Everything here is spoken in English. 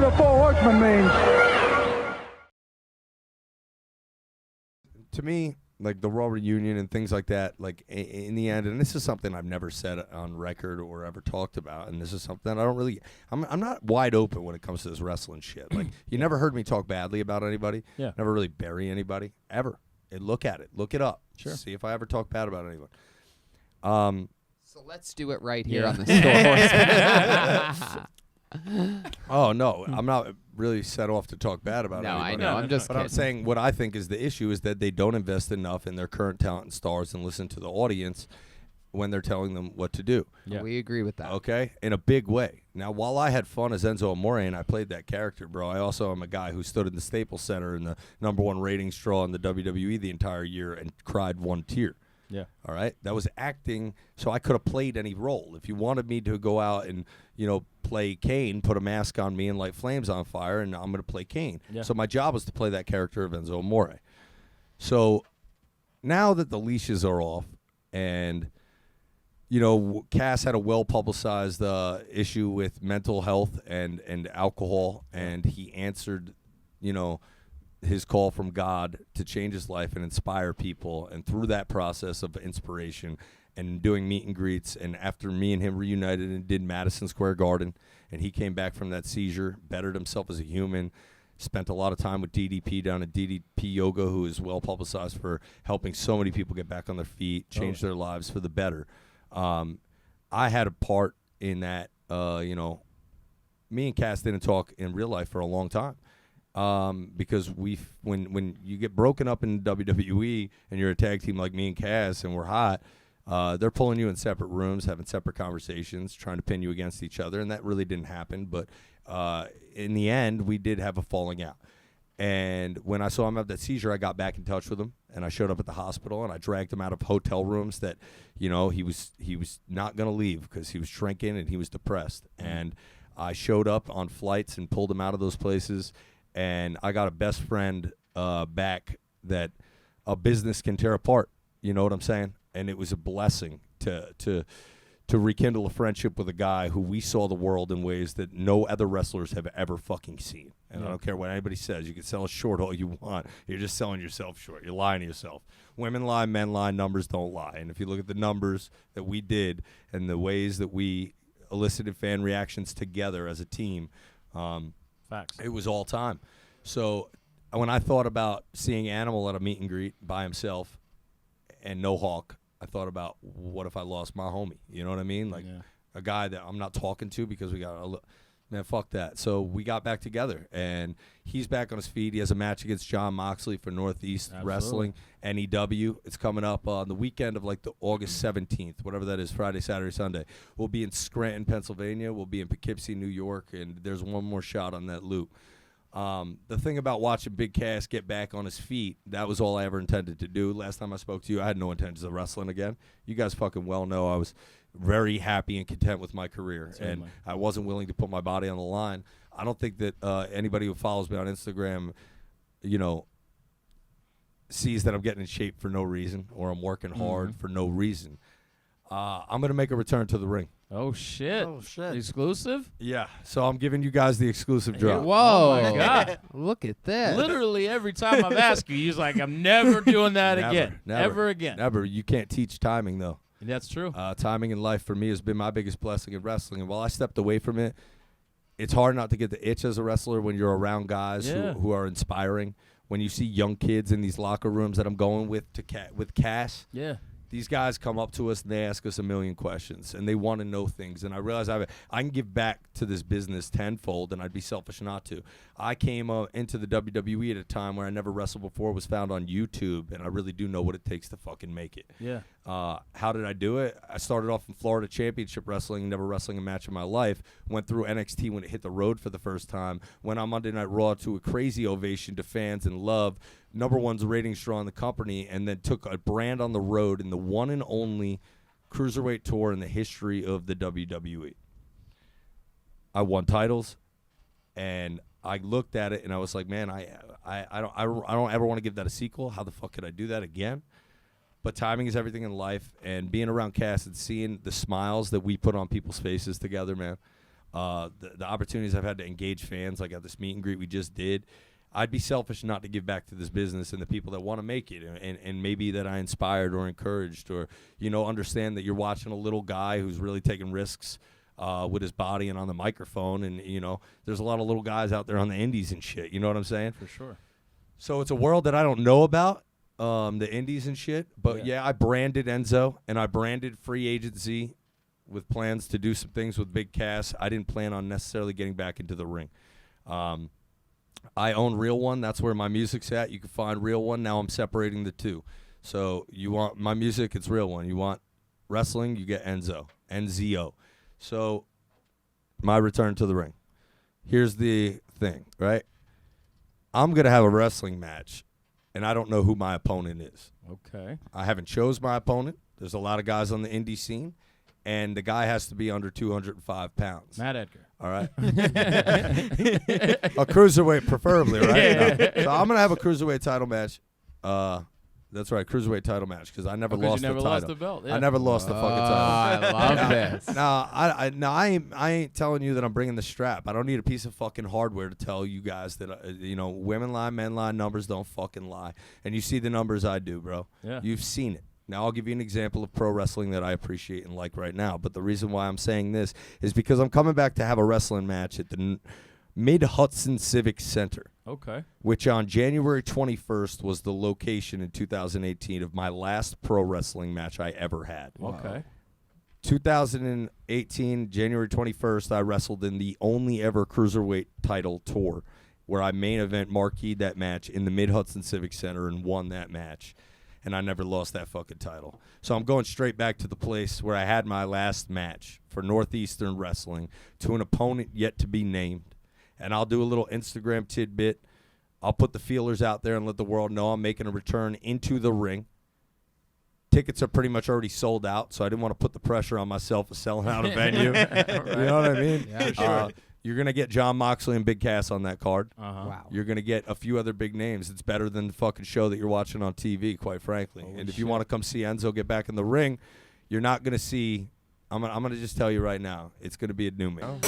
the Four Horsemen means. To me, like the Raw reunion and things like that, like in the end, and this is something I've never said on record or ever talked about, and this is something I don't really, I'm not wide open when it comes to this wrestling shit. Like, you never heard me talk badly about anybody. Yeah. Never really bury anybody, ever. And look at it. Look it up. Sure. See if I ever talk bad about anyone. So let's do it right here on the store. Oh, no. I'm not really set off to talk bad about No, anybody. I know. I'm just But kidding. I'm saying what I think is the issue is that they don't invest enough in their current talent and stars and listen to the audience when they're telling them what to do. Yeah. We agree with that. Okay? In a big way. Now, while I had fun as Enzo Amore and I played that character, bro, I also am a guy who stood in the Staples Center in the #1 ratings draw in the WWE the entire year and cried one tear. Yeah. All right? That was acting, so I could have played any role. If you wanted me to go out and, play Kane, put a mask on me and light flames on fire, and I'm going to play Kane. Yeah. So my job was to play that character of Enzo Amore. So now that the leashes are off and, Cass had a well-publicized issue with mental health and alcohol, and he answered, his call from God to change his life and inspire people. And through that process of inspiration and doing meet and greets, and after me and him reunited and did Madison Square Garden, and he came back from that seizure, bettered himself as a human, spent a lot of time with DDP down at DDP Yoga, who is well publicized for helping so many people get back on their feet, change their lives for the better. I had a part in that. Me and Cass didn't talk in real life for a long time. Because when you get broken up in WWE and you're a tag team like me and Cass and we're hot, they're pulling you in separate rooms, having separate conversations, trying to pin you against each other, and that really didn't happen. But in the end, we did have a falling out. And when I saw him have that seizure, I got back in touch with him, and I showed up at the hospital, and I dragged him out of hotel rooms that, he was not going to leave because he was shrinking and he was depressed. And I showed up on flights and pulled him out of those places. And I got a best friend back that a business can tear apart. You know what I'm saying? And it was a blessing to rekindle a friendship with a guy who we saw the world in ways that no other wrestlers have ever fucking seen. And I don't care what anybody says. You can sell us short all you want. You're just selling yourself short. You're lying to yourself. Women lie, men lie, numbers don't lie. And if you look at the numbers that we did and the ways that we elicited fan reactions together as a team, Facts. it was all time. So when I thought about seeing Animal at a meet and greet by himself and no Hawk, I thought about, what if I lost my homie? You know what I mean? Like a guy that I'm not talking to because we got man, fuck that. So we got back together, and he's back on his feet. He has a match against John Moxley for Northeast Wrestling, NEW. It's coming up on the weekend of like the August 17th, whatever that is, Friday, Saturday, Sunday. We'll be in Scranton, Pennsylvania. We'll be in Poughkeepsie, New York, and there's one more shot on that loop. The thing about watching Big Cass get back on his feet, that was all I ever intended to do. Last time I spoke to you, I had no intentions of wrestling again. You guys fucking well know I was very happy and content with my career, and I wasn't willing to put my body on the line. I don't think that anybody who follows me on Instagram, sees that I'm getting in shape for no reason or I'm working hard for no reason. I'm going to make a return to the ring. Oh, shit. Oh, shit. Exclusive? Yeah, so I'm giving you guys the exclusive drop. Whoa. Oh, my God. Look at that. Literally every time I've asked you, he's like, I'm never doing that again. Never. Ever again. Never. You can't teach timing, though. That's true. Timing in life for me has been my biggest blessing in wrestling. And while I stepped away from it, it's hard not to get the itch as a wrestler when you're around guys who are inspiring. When you see young kids in these locker rooms that I'm going with with Cass, these guys come up to us and they ask us a million questions and they want to know things. And I realize I can give back to this business tenfold, and I'd be selfish not to. I came into the WWE at a time where I never wrestled before, was found on YouTube, and I really do know what it takes to fucking make it. Yeah. How did I do it? I started off in Florida Championship Wrestling, never wrestling a match in my life. Went through NXT when it hit the road for the first time. Went on Monday Night Raw to a crazy ovation to fans and love. #1's ratings draw in the company, and then took a brand on the road in the one and only cruiserweight tour in the history of the WWE. I won titles, and I looked at it and I was like, man, I don't ever want to give that a sequel. How the fuck could I do that again? But timing is everything in life, and being around Cass and seeing the smiles that we put on people's faces together, man. the opportunities I've had to engage fans, like at this meet and greet we just did. I'd be selfish not to give back to this business and the people that want to make it, and maybe that I inspired or encouraged, or understand that you're watching a little guy who's really taking risks with his body and on the microphone, and there's a lot of little guys out there on the indies and shit. You know what I'm saying? For sure. So it's a world that I don't know about, the indies and shit. But yeah, I branded Enzo and I branded Free AgentZ with plans to do some things with Big Cass. I didn't plan on necessarily getting back into the ring. I own Real One. That's where my music's at. You can find Real One. Now I'm separating the two. So you want my music, it's Real One. You want wrestling, you get Enzo. NZO. So my return to the ring. Here's the thing, right? I'm going to have a wrestling match, and I don't know who my opponent is. Okay. I haven't chose my opponent. There's a lot of guys on the indie scene, and the guy has to be under 205 pounds. Matt Edgar. All right. A cruiserweight, preferably, right? Yeah. No. So I'm gonna have a cruiserweight title match. That's right, cruiserweight title match, because I never lost you never the title. lost the belt. Yeah. I never lost the fucking title. I love this. No, I ain't telling you that I'm bringing the strap. I don't need a piece of fucking hardware to tell you guys that women lie, men lie, numbers don't fucking lie. And you see the numbers I do, bro. Yeah. You've seen it. Now, I'll give you an example of pro wrestling that I appreciate and like right now. But the reason why I'm saying this is because I'm coming back to have a wrestling match at the Mid-Hudson Civic Center. Okay. Which on January 21st was the location in 2018 of my last pro wrestling match I ever had. Okay. 2018, January 21st, I wrestled in the only ever cruiserweight title tour, where I main event marqueed that match in the Mid-Hudson Civic Center and won that match. And I never lost that fucking title. So I'm going straight back to the place where I had my last match for Northeastern Wrestling to an opponent yet to be named. And I'll do a little Instagram tidbit. I'll put the feelers out there and let the world know I'm making a return into the ring. Tickets are pretty much already sold out, so I didn't want to put the pressure on myself of selling out a venue. Right. You know what I mean? Yeah, sure. You're going to get John Moxley and Big Cass on that card. Uh-huh. Wow. You're going to get a few other big names. It's better than the fucking show that you're watching on TV, quite frankly. Holy and if you shit. want to come see Enzo get back in the ring, you're not going to see – I'm gonna just tell you right now, it's going to be a new man.